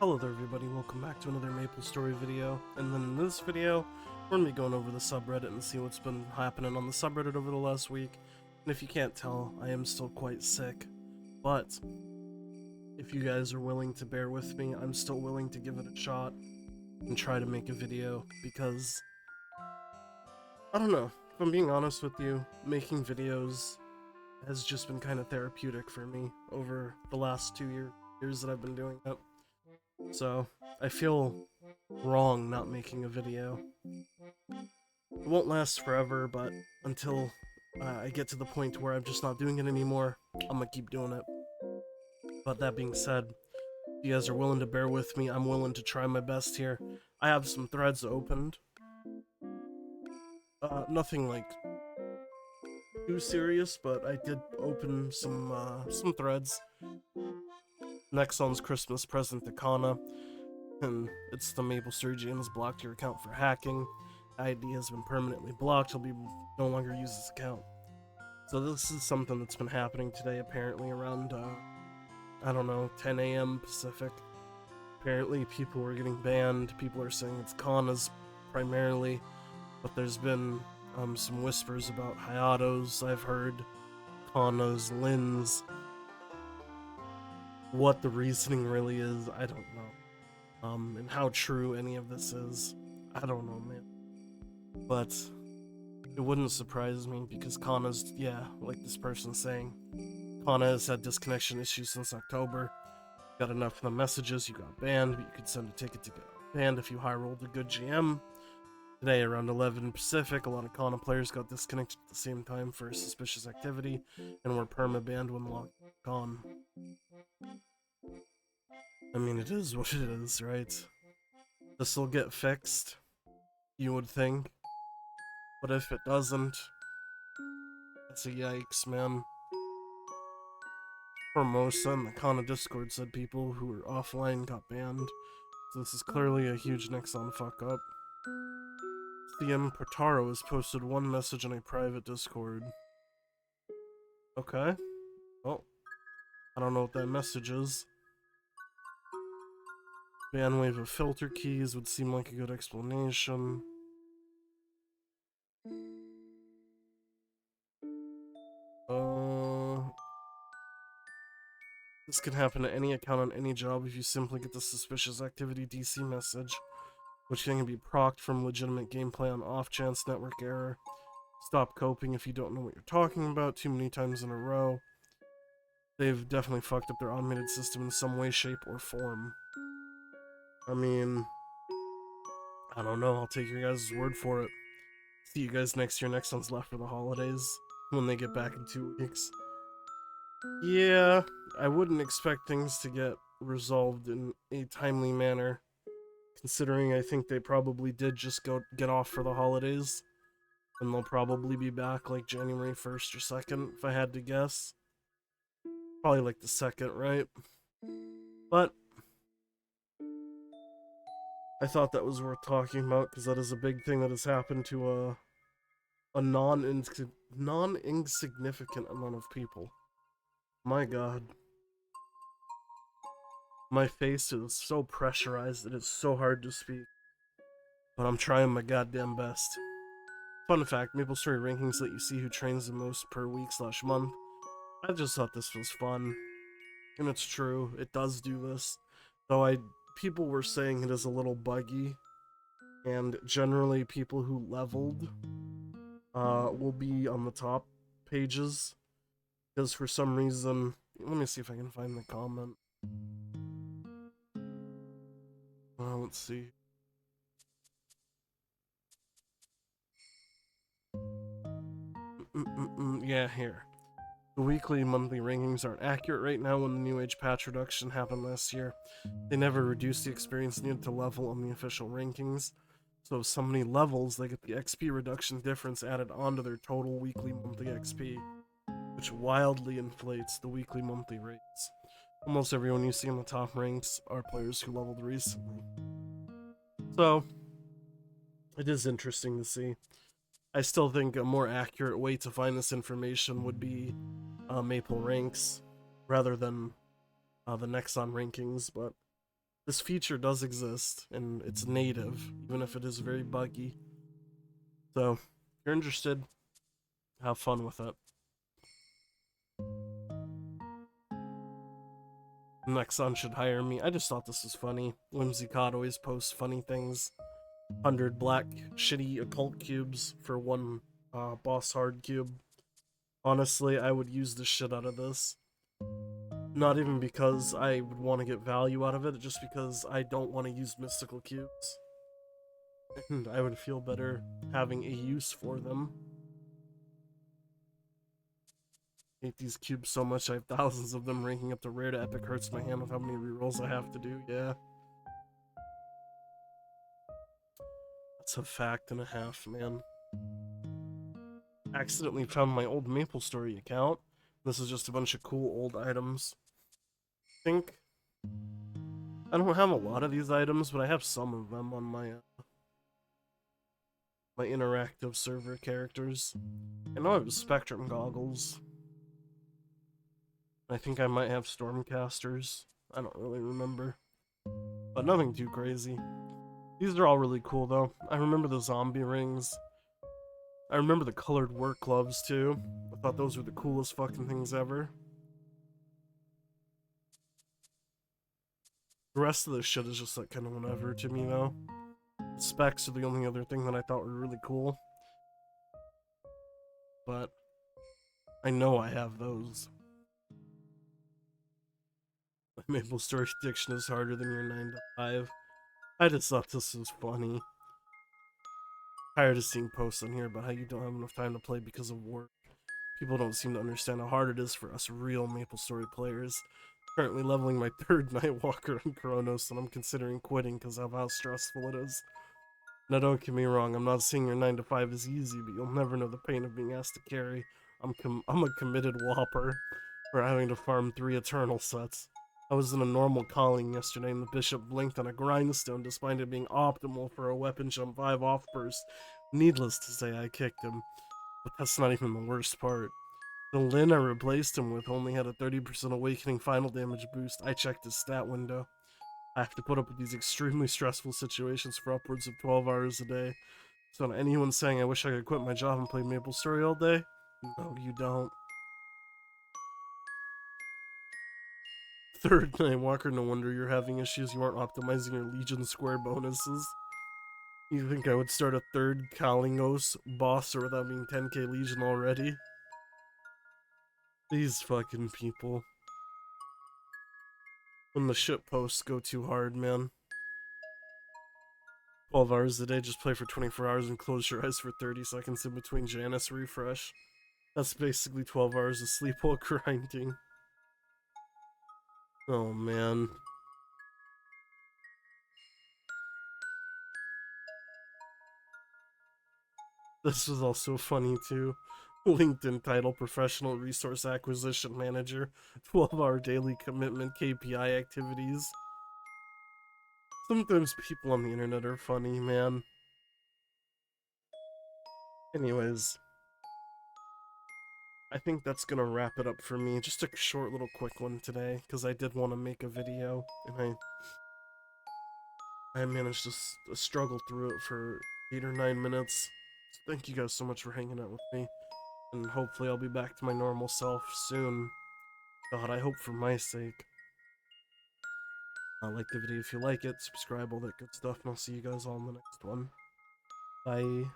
Hello there everybody, welcome back to another MapleStory video, and then in this video, we're going to be going over the subreddit and see what's been happening on the subreddit over the last week. And if you can't tell, I am still quite sick, but if you guys are willing to bear with me, I'm still willing to give it a shot and try to make a video, because, I don't know, if I'm being honest with you, making videos has just been kind of therapeutic for me over the last 2 years that I've been doing it. So, I feel wrong not making a video. It won't last forever, but until I get to the point where I'm just not doing it anymore, I'm gonna keep doing it. But that being said, if you guys are willing to bear with me, I'm willing to try my best here. I have some threads opened. Nothing like too serious, but I did open some threads. Nexon's Christmas present to Kanna, and it's the MapleStory GM has blocked your account for hacking. ID has been permanently blocked. He'll be no longer use his account. So this is something that's been happening today, apparently around I don't know, 10 a.m. Pacific. Apparently people were getting banned. People are saying it's Kannas primarily, but there's been some whispers about Hayatos. I've heard Kannas, Lins. What the reasoning really is, I don't know. And how true any of this is, I don't know, man. But it wouldn't surprise me because Kanna's, yeah, like this person's saying, Kanna has had disconnection issues since October. Got enough of the messages, you got banned, but you could send a ticket to get banned if you high rolled a good GM. Today, around 11 Pacific, a lot of Kanna players got disconnected at the same time for suspicious activity and were perma-banned when logged on. I mean, it is what it is, right? This'll get fixed, you would think. But if it doesn't, that's a yikes, man. Formosa in the Kanna Discord said people who were offline got banned. So this is clearly a huge Nexon fuck up. CM Portaro has posted one message in a private Discord. Okay. Well, I don't know what that message is. Ban wave of filter keys would seem like a good explanation. This can happen to any account on any job if you simply get the suspicious activity DC message, which can be procced from legitimate gameplay on off-chance network error. Stop coping if you don't know what you're talking about too many times in a row. They've definitely fucked up their automated system in some way, shape, or form. I mean, I don't know, I'll take your guys' word for it. See you guys next year. Next one's left for the holidays, when they get back in 2 weeks. Yeah, I wouldn't expect things to get resolved in a timely manner, considering I think they probably did just get off for the holidays, and they'll probably be back like January 1st or 2nd, if I had to guess. Probably like the 2nd, right? But I thought that was worth talking about, because that is a big thing that has happened to a non-insignificant amount of people. My god. My face is so pressurized that it's so hard to speak. But I'm trying my goddamn best. Fun fact, MapleStory rankings let you see who trains the most per week/month. I just thought this was fun. And it's true, it does do this. Though people were saying it is a little buggy. And generally people who leveled will be on the top pages. Because for some reason, let me see if I can find the comment. Let's see. Yeah, here. The weekly and monthly rankings aren't accurate right now when the New Age patch reduction happened last year. They never reduced the experience needed to level on the official rankings. So if somebody levels, they get the XP reduction difference added onto their total weekly monthly XP, which wildly inflates the weekly monthly rates. Almost everyone you see in the top ranks are players who leveled recently. So, it is interesting to see. I still think a more accurate way to find this information would be Maple ranks rather than the Nexon rankings, but This feature does exist, and it's native, even if it is very buggy. So, if you're interested, have fun with it. Nexon should hire me. I just thought this was funny. Whimsicott always posts funny things. 100 black shitty occult cubes for one boss hard cube. Honestly, I would use the shit out of this. Not even because I would want to get value out of it, just because I don't want to use mystical cubes. And I would feel better having a use for them. I hate these cubes so much, I have thousands of them. Ranking up to rare to epic hurts my hand with how many rerolls I have to do, yeah. That's a fact and a half, man. Accidentally found my old MapleStory account. This is just a bunch of cool old items. I think I don't have a lot of these items, but I have some of them on my my interactive server characters. I know I have Spectrum goggles. I think I might have Stormcasters. I don't really remember. But nothing too crazy. These are all really cool though. I remember the zombie rings. I remember the colored work gloves too. I thought those were the coolest fucking things ever. The rest of this shit is just like kind of whatever to me though. The specs are the only other thing that I thought were really cool. But I know I have those. My MapleStory addiction is harder than your 9 to 5. I just thought this was funny. Tired of seeing posts on here about how you don't have enough time to play because of work. People don't seem to understand how hard it is for us real MapleStory players. Currently leveling my 3rd Nightwalker on Kronos, and I'm considering quitting because of how stressful it is. Now don't get me wrong, I'm not saying your 9 to 5 is easy, but you'll never know the pain of being asked to carry. I'm a committed whopper for having to farm 3 Eternal sets. I was in a normal calling yesterday and the bishop blinked on a grindstone despite it being optimal for a weapon jump 5 off burst. Needless to say, I kicked him. But that's not even the worst part. The Lin I replaced him with only had a 30% awakening final damage boost. I checked his stat window. I have to put up with these extremely stressful situations for upwards of 12 hours a day. So anyone saying I wish I could quit my job and play MapleStory all day? No, you don't. 3rd Nightwalker, no wonder you're having issues. You aren't optimizing your Legion Square bonuses. You think I would start a 3rd Kalingos boss without being 10k Legion already? These fucking people. When the shit posts go too hard, man. 12 hours a day, just play for 24 hours and close your eyes for 30 seconds in between Janus refresh. That's basically 12 hours of sleep while grinding. Oh man. This was also funny too. LinkedIn title Professional Resource Acquisition Manager, 12-hour daily commitment KPI activities. Sometimes people on the internet are funny, man. Anyways, I think that's gonna wrap it up for me. Just a short little quick one today, because I did want to make a video, and I managed to struggle through it for 8 or 9 minutes. So thank you guys so much for hanging out with me, and hopefully I'll be back to my normal self soon. God, I hope for my sake. Like the video if you like it, subscribe, all that good stuff, and I'll see you guys all in the next one. Bye.